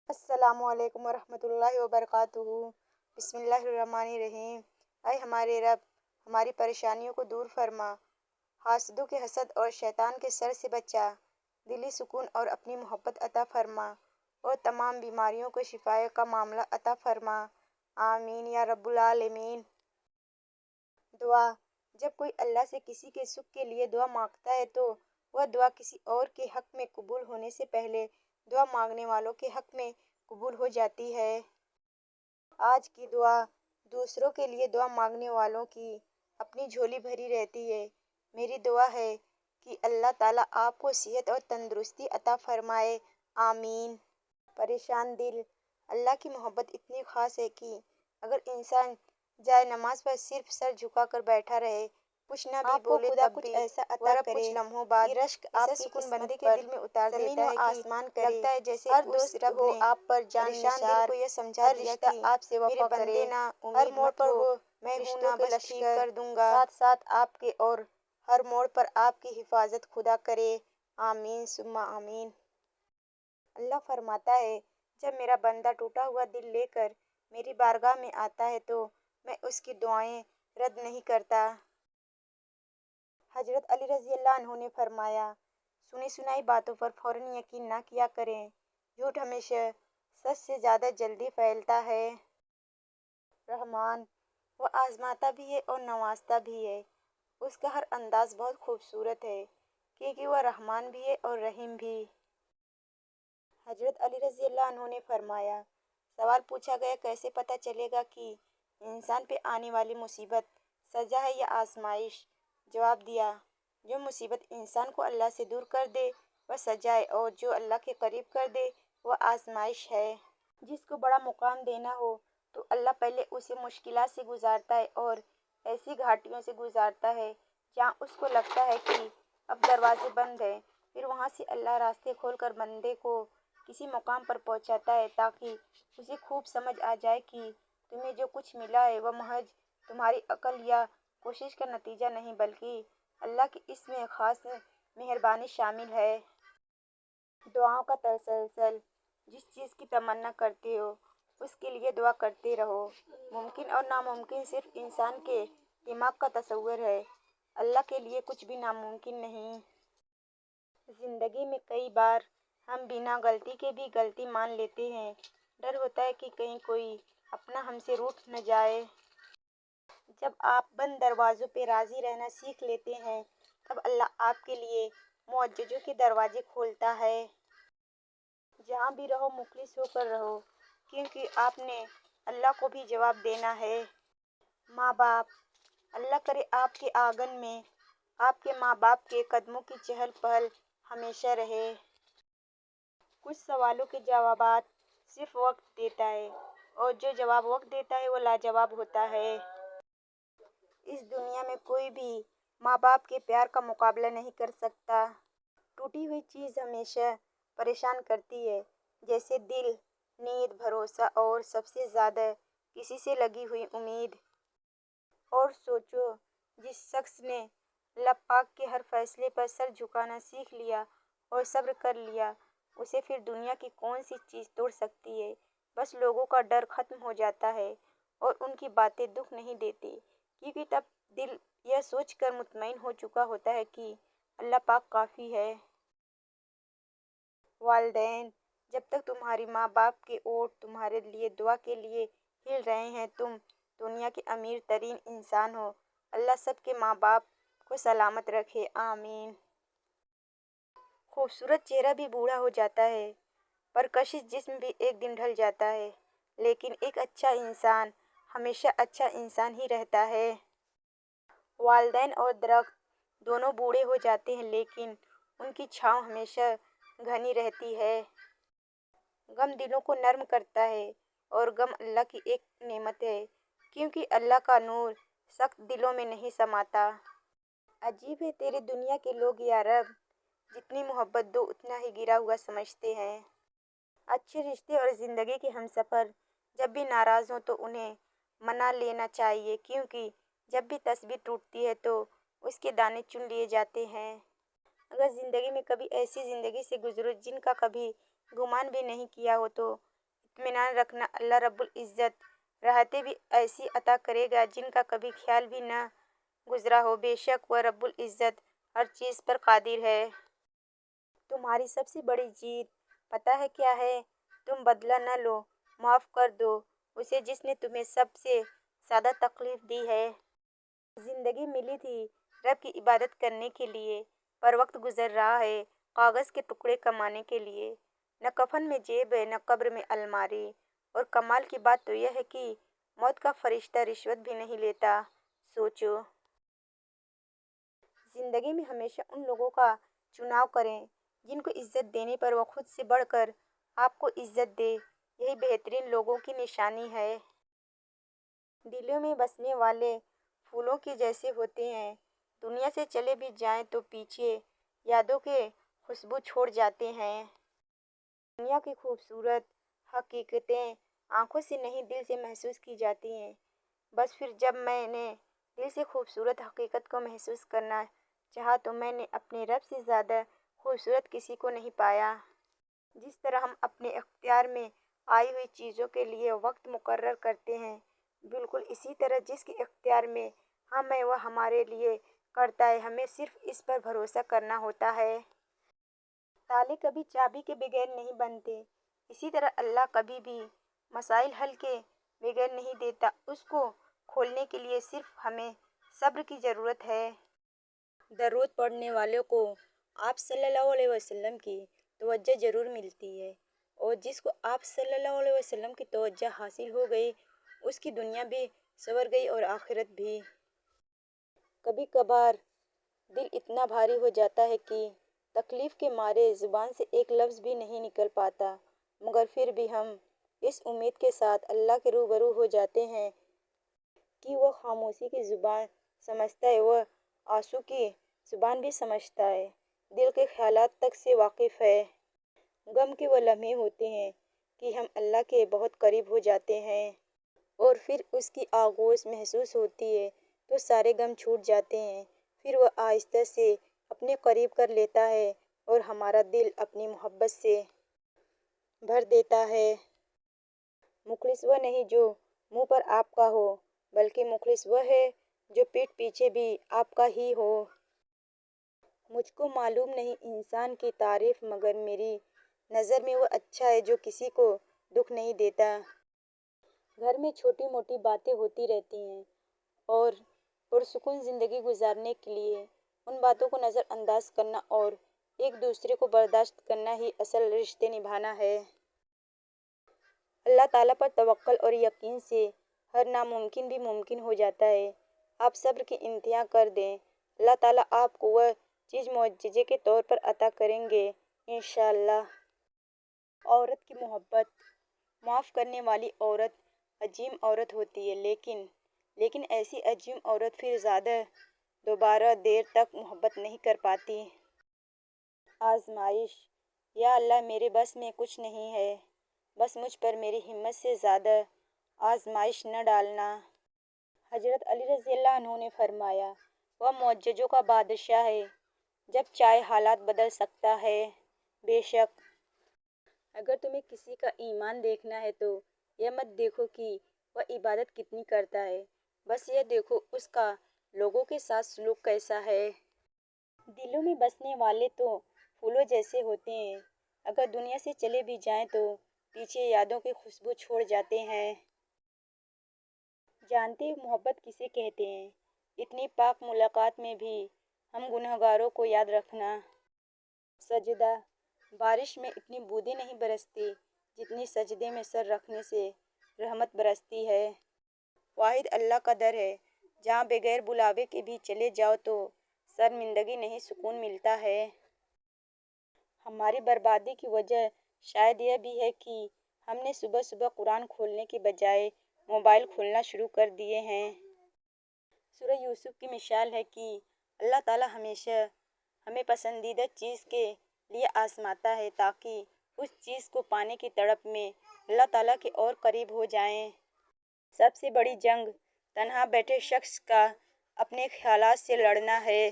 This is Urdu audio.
السلام علیکم ورحمۃ اللہ وبرکاتہ۔ بسم اللہ الرحمن الرحیم۔ اے ہمارے رب، ہماری پریشانیوں کو دور فرما، حاسدوں کے حسد اور شیطان کے شر سے بچا، دلی سکون اور اپنی محبت عطا فرما، اور تمام بیماریوں کو شفا کا معاملہ عطا فرما، آمین یا رب العالمین۔ دعا۔ جب کوئی اللہ سے کسی کے سکھ کے لیے دعا مانگتا ہے تو وہ دعا کسی اور کے حق میں قبول ہونے سے پہلے دعا مانگنے والوں کے حق میں قبول ہو جاتی ہے۔ آج کی دعا۔ دوسروں کے لیے دعا مانگنے والوں کی اپنی جھولی بھری رہتی ہے۔ میری دعا ہے کہ اللہ تعالیٰ آپ کو صحت اور تندرستی عطا فرمائے، آمین۔ پریشان دل۔ اللہ کی محبت اتنی خاص ہے کہ اگر انسان جائے نماز پر صرف سر جھکا کر بیٹھا رہے، کچھ نہ بھی بولے، تب بھی ایسا عطا کرے کچھ لمحوں بعد کہ رشک آپ کی سکون بندے کے دل میں اتار دیتا ہے کہ آسمان کرے، لگتا ہے جیسے ہر دوست ہو آپ پر جان نثار، کو یہ سمجھا دیا کہ آپ سے وفا کرے، ہر موڑ پر وہ میں ہوں نہ بس ٹھیک کر دوں گا، ساتھ ساتھ آپ کے، اور ہر موڑ پر آپ کی حفاظت خدا کرے، آمین ثم آمین۔ اللہ فرماتا ہے، جب میرا بندہ ٹوٹا ہوا دل لے کر میری بارگاہ میں آتا ہے تو میں اس کی دعائیں رد نہیں کرتا۔ حضرت علی رضی اللہ عنہ نے فرمایا، سنی سنائی باتوں پر فوراً یقین نہ کیا کریں، جھوٹ ہمیشہ سچ سے زیادہ جلدی پھیلتا ہے۔ رحمان، وہ آزماتا بھی ہے اور نوازتا بھی ہے۔ اس کا ہر انداز بہت خوبصورت ہے کیونکہ وہ رحمان بھی ہے اور رحیم بھی۔ حضرت علی رضی اللہ عنہ نے فرمایا، سوال پوچھا گیا کیسے پتہ چلے گا کہ انسان پہ آنے والی مصیبت سزا ہے یا آزمائش؟ جواب دیا، جو مصیبت انسان کو اللہ سے دور کر دے وہ سزا ہے، اور جو اللہ کے قریب کر دے وہ آزمائش ہے۔ جس کو بڑا مقام دینا ہو تو اللہ پہلے اسے مشکلات سے گزارتا ہے اور ایسی گھاٹیوں سے گزارتا ہے جہاں اس کو لگتا ہے کہ اب دروازے بند ہیں، پھر وہاں سے اللہ راستے کھول کر بندے کو کسی مقام پر پہنچاتا ہے تاکہ اسے خوب سمجھ آ جائے کہ تمہیں جو کچھ ملا ہے وہ محض تمہاری عقل یا کوشش کا نتیجہ نہیں بلکہ اللہ کی اس میں خاص مہربانی شامل ہے۔ دعاؤں کا تسلسل۔ جس چیز کی تمنا کرتے ہو اس کے لیے دعا کرتے رہو۔ ممکن اور ناممکن صرف انسان کے دماغ کا تصور ہے، اللہ کے لیے کچھ بھی ناممکن نہیں۔ زندگی میں کئی بار ہم بنا غلطی کے بھی غلطی مان لیتے ہیں، ڈر ہوتا ہے کہ کہیں کوئی اپنا ہم سے روٹھ نہ جائے۔ جب آپ بند دروازوں پہ راضی رہنا سیکھ لیتے ہیں تب اللہ آپ کے لیے معجزوں کے دروازے کھولتا ہے۔ جہاں بھی رہو مخلص ہو کر رہو کیونکہ آپ نے اللہ کو بھی جواب دینا ہے۔ ماں باپ۔ اللہ کرے آپ کے آنگن میں آپ کے ماں باپ کے قدموں کی چہل پہل ہمیشہ رہے۔ کچھ سوالوں کے جوابات صرف وقت دیتا ہے، اور جو جواب وقت دیتا ہے وہ لاجواب ہوتا ہے۔ اس دنیا میں کوئی بھی ماں باپ کے پیار کا مقابلہ نہیں کر سکتا۔ ٹوٹی ہوئی چیز ہمیشہ پریشان کرتی ہے، جیسے دل، نیند، بھروسہ اور سب سے زیادہ کسی سے لگی ہوئی امید۔ اور سوچو، جس شخص نے اللہ پاک کے ہر فیصلے پر سر جھکانا سیکھ لیا اور صبر کر لیا، اسے پھر دنیا کی کون سی چیز توڑ سکتی ہے؟ بس لوگوں کا ڈر ختم ہو جاتا ہے اور ان کی باتیں دکھ نہیں دیتی کیونکہ تب دل یہ سوچ کر مطمئن ہو چکا ہوتا ہے کہ اللہ پاک کافی ہے۔ والدین۔ جب تک تمہاری ماں باپ کے ہونٹ تمہارے لیے دعا کے لیے ہل رہے ہیں تم دنیا کے امیر ترین انسان ہو۔ اللہ سب کے ماں باپ کو سلامت رکھے، آمین۔ خوبصورت چہرہ بھی بوڑھا ہو جاتا ہے، پرکشش جسم بھی ایک دن ڈھل جاتا ہے، لیکن ایک اچھا انسان ہمیشہ اچھا انسان ہی رہتا ہے۔ والدین اور درخت دونوں بوڑھے ہو جاتے ہیں لیکن ان کی چھاؤں ہمیشہ گھنی رہتی ہے۔ غم دلوں کو نرم کرتا ہے اور غم اللہ کی ایک نعمت ہے کیونکہ اللہ کا نور سخت دلوں میں نہیں سماتا۔ عجیب ہے تیری دنیا کے لوگ یا رب، جتنی محبت دو اتنا ہی گرا ہوا سمجھتے ہیں۔ اچھے رشتے اور زندگی کے ہمسفر جب بھی ناراض ہوں تو انہیں منا لینا چاہیے کیونکہ جب بھی تسبیح ٹوٹتی ہے تو اس کے دانے چن لیے جاتے ہیں۔ اگر زندگی میں کبھی ایسی زندگی سے گزرو جن کا کبھی گمان بھی نہیں کیا ہو تو اطمینان رکھنا، اللہ رب العزت راحتیں بھی ایسی عطا کرے گا جن کا کبھی خیال بھی نہ گزرا ہو۔ بے شک وہ رب العزت ہر چیز پر قادر ہے۔ تمہاری سب سے بڑی جیت پتہ ہے کیا ہے؟ تم بدلہ نہ لو، معاف کر دو اسے جس نے تمہیں سب سے زیادہ تکلیف دی ہے۔ زندگی ملی تھی رب کی عبادت کرنے کے لیے، پر وقت گزر رہا ہے کاغذ کے ٹکڑے کمانے کے لیے۔ نہ کفن میں جیب ہے، نہ قبر میں الماری، اور کمال کی بات تو یہ ہے کہ موت کا فرشتہ رشوت بھی نہیں لیتا۔ سوچو۔ زندگی میں ہمیشہ ان لوگوں کا چناؤ کریں جن کو عزت دینے پر وہ خود سے بڑھ کر آپ کو عزت دے، یہی بہترین لوگوں کی نشانی ہے۔ دلوں میں بسنے والے پھولوں کے جیسے ہوتے ہیں، دنیا سے چلے بھی جائیں تو پیچھے یادوں کے خوشبو چھوڑ جاتے ہیں۔ دنیا کی خوبصورت حقیقتیں آنکھوں سے نہیں دل سے محسوس کی جاتی ہیں۔ بس پھر جب میں نے دل سے خوبصورت حقیقت کو محسوس کرنا چاہا تو میں نے اپنے رب سے زیادہ خوبصورت کسی کو نہیں پایا۔ جس طرح ہم اپنے اختیار میں آئی ہوئی چیزوں کے لیے وقت مقرر کرتے ہیں، بالکل اسی طرح جس کے اختیار میں ہم ہیں وہ ہمارے لیے کرتا ہے، ہمیں صرف اس پر بھروسہ کرنا ہوتا ہے۔ تالے کبھی چابی کے بغیر نہیں بنتے، اسی طرح اللہ کبھی بھی مسائل حل کے بغیر نہیں دیتا، اس کو کھولنے کے لیے صرف ہمیں صبر کی ضرورت ہے۔ درود پڑھنے والوں کو آپ صلی اللہ علیہ وسلم کی توجہ ضرور ملتی ہے، اور جس کو آپ صلی اللہ علیہ وسلم کی توجہ حاصل ہو گئی اس کی دنیا بھی سنور گئی اور آخرت بھی۔ کبھی کبھار دل اتنا بھاری ہو جاتا ہے کہ تکلیف کے مارے زبان سے ایک لفظ بھی نہیں نکل پاتا، مگر پھر بھی ہم اس امید کے ساتھ اللہ کے روبرو ہو جاتے ہیں کہ وہ خاموشی کی زبان سمجھتا ہے، وہ آنسو کی زبان بھی سمجھتا ہے، دل کے خیالات تک سے واقف ہے۔ غم کے وہ لمحے ہوتے ہیں کہ ہم اللہ کے بہت قریب ہو جاتے ہیں، اور پھر اس کی آغوش محسوس ہوتی ہے تو سارے غم چھوٹ جاتے ہیں۔ پھر وہ آہستہ سے اپنے قریب کر لیتا ہے اور ہمارا دل اپنی محبت سے بھر دیتا ہے۔ مخلص وہ نہیں جو منہ پر آپ کا ہو، بلکہ مخلص وہ ہے جو پیٹھ پیچھے بھی آپ کا ہی ہو۔ مجھ کو معلوم نہیں انسان کی تعریف، مگر میری نظر میں وہ اچھا ہے جو کسی کو دکھ نہیں دیتا۔ گھر میں چھوٹی موٹی باتیں ہوتی رہتی ہیں، اور پرسکون زندگی گزارنے کے لیے ان باتوں کو نظر انداز کرنا اور ایک دوسرے کو برداشت کرنا ہی اصل رشتے نبھانا ہے۔ اللہ تعالیٰ پر توکل اور یقین سے ہر ناممکن بھی ممکن ہو جاتا ہے۔ آپ صبر کی انتہا کر دیں، اللہ تعالیٰ آپ کو وہ چیز معجزے کے طور پر عطا کریں گے انشاءاللہ۔ عورت کی محبت، معاف کرنے والی عورت عظیم عورت ہوتی ہے، لیکن ایسی عظیم عورت پھر زیادہ دوبارہ دیر تک محبت نہیں کر پاتی۔ آزمائش۔ یا اللہ میرے بس میں کچھ نہیں ہے، بس مجھ پر میری ہمت سے زیادہ آزمائش نہ ڈالنا۔ حضرت علی رضی اللہ عنہ نے فرمایا، وہ معجزوں کا بادشاہ ہے، جب چاہے حالات بدل سکتا ہے۔ بے شک اگر تمہیں کسی کا ایمان دیکھنا ہے تو یہ مت دیکھو کہ وہ عبادت کتنی کرتا ہے، بس یہ دیکھو اس کا لوگوں کے ساتھ سلوک کیسا ہے۔ دلوں میں بسنے والے تو پھولوں جیسے ہوتے ہیں، اگر دنیا سے چلے بھی جائیں تو پیچھے یادوں کی خوشبو چھوڑ جاتے ہیں۔ جانتے ہو محبت کسے کہتے ہیں؟ اتنی پاک ملاقات میں بھی ہم گنہگاروں کو یاد رکھنا۔ سجدہ۔ بارش میں اتنی بوندیں نہیں برستی جتنی سجدے میں سر رکھنے سے رحمت برستی ہے۔ واحد اللہ کا در ہے، جہاں بغیر بلاوے کے بھی چلے جاؤ تو شرمندگی نہیں سکون ملتا ہے۔ ہماری بربادی کی وجہ شاید یہ بھی ہے کہ ہم نے صبح صبح قرآن کھولنے کے بجائے موبائل کھولنا شروع کر دیے ہیں۔ سورہ یوسف کی مثال ہے کہ اللہ تعالیٰ ہمیشہ ہمیں پسندیدہ چیز کے لیے آزماتا ہے تاکہ اس چیز کو پانے کی تڑپ میں اللہ تعالیٰ کے اور قریب ہو جائیں۔ سب سے بڑی جنگ تنہا بیٹھے شخص کا اپنے خیالات سے لڑنا ہے۔